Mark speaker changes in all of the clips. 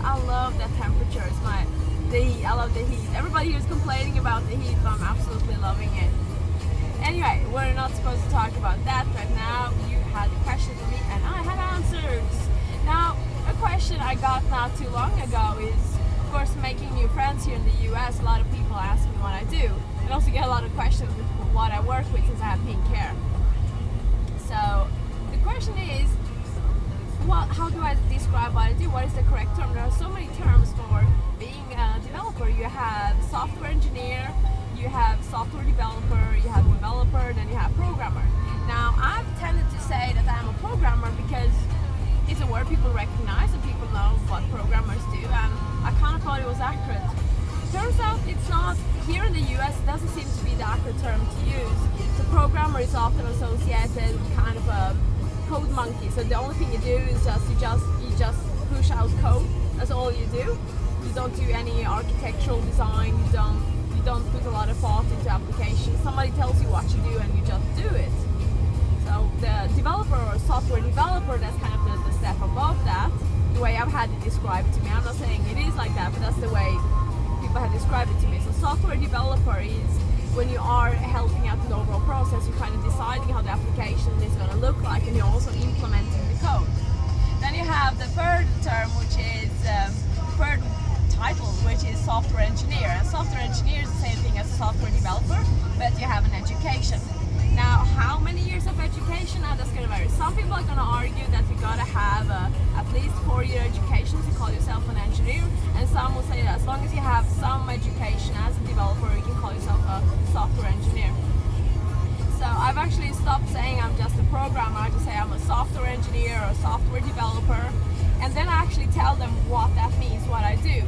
Speaker 1: I love the temperatures, the heat. I love the heat. Everybody who's complaining about the heat, but I'm absolutely loving it. Anyway, we're not supposed to talk about that right now. You had a question for me and I had answers. Now, a question I got not too long ago is, of course, making new friends here in the US. A lot of people ask me what I do. I also get a lot of questions with what I work with since I have pink hair. So, the question is, how do I describe what I do? What is the correct term? There are so many terms for being a developer. You have software engineer, you have software developer, you have developer, then you have programmer. Now, I've tended to say that I'm a programmer because it's a word people recognize and people know what programmers do, and I kind of thought it was accurate. Turns out it's not. Here in the US, it doesn't seem to be the accurate term to use. So programmer is often associated with kind of a code monkey. So the only thing you do is you just push out code. That's all you do. You don't do any architectural design. You don't put a lot of thought into applications. Somebody tells you what to do and you just do it. So the developer or software developer, that's kind of the step above that. The way I've had it described to me. I'm not saying it is like that, but that's the way people have described it to me. So software developer is when you are helping out the overall process, you're kind of deciding how the application is going to look like, and you're also implementing the code. Then you have the third term, which is third title, which is software engineer. And software engineer is the same thing as a software developer, but you have an education. Now, how many years of education? Now, that's going to vary. Some people are going to argue that you got to have at least 4-year education to call yourself an engineer, and some will say that as long as you have some education as a developer, you can call yourself a software engineer. So I've actually stopped saying I'm just a programmer. I just say I'm a software engineer or a software developer, and then I actually tell them what that means, what I do.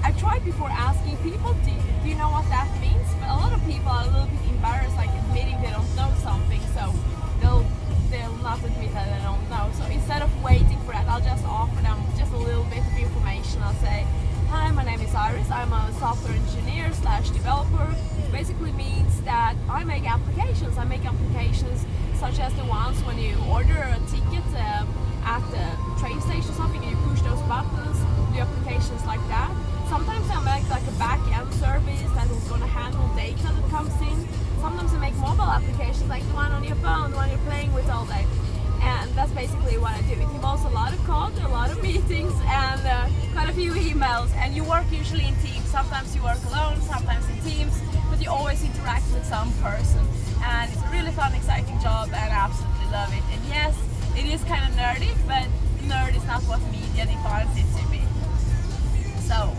Speaker 1: I tried before asking people, do you know what that means? But a lot of people are a little bit embarrassed, like admitting they don't know something, so they'll not admit that they don't know. So instead of waiting for that, I'll just offer them just a little bit of information. I'll say, hi, my name is Iris, I'm a software engineer / developer, which basically means that I make applications. I make applications such as the ones when you order a ticket at the train station or something, and you push those buttons, do applications like that. Sometimes I make like a back-end service that is going to handle data that comes in. Sometimes I make mobile applications like the one on your phone, the one you're playing with all day. And that's basically what I do. It involves a lot of code, a lot of meetings, and quite a few emails. And you work usually in teams. Sometimes you work alone, sometimes in teams, but you always interact with some person. And it's a really fun, exciting job, and I absolutely love it. And yes, it is kind of nerdy, but nerd is not what media defines it to be. So,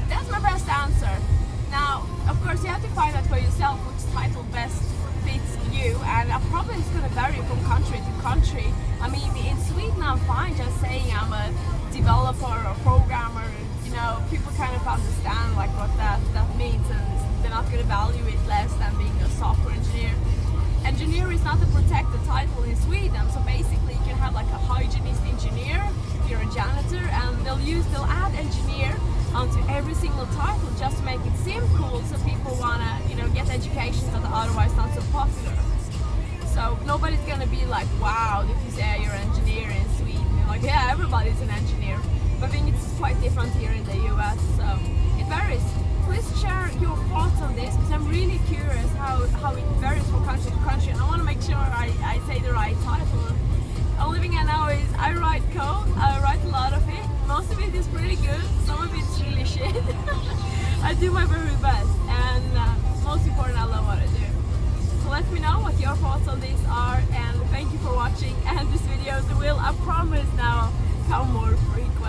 Speaker 1: that's my best answer. Now, of course, you have to find out for yourself which title best fits you, and probably it's going to vary from country to country. I mean, in Sweden, I'm fine just saying I'm a developer or programmer. You know, people kind of understand like what that means, and they're not going to value it less than being a software engineer. Engineer is not a protected title in Sweden, so basically you can have like a hygienist engineer if you're a janitor, and they'll add engineer onto every single title just to make it seem cool, so people wanna, get educations that are otherwise not so popular. So nobody's gonna be like, wow, if you say you're an engineer in Sweden, you're like, yeah, everybody's an engineer. But I think it's quite different here in the US, so it varies. Please share your thoughts on this, because I'm really curious how it varies from country to country, and I want to make sure I say the right title. The only thing I know is I write code, I write a lot of it. Most of it is pretty good, some of it's really shit. I do my very best, and most important, I love what I do. So let me know what your thoughts on this are, and thank you for watching, and this video will, I promise now, come more frequent.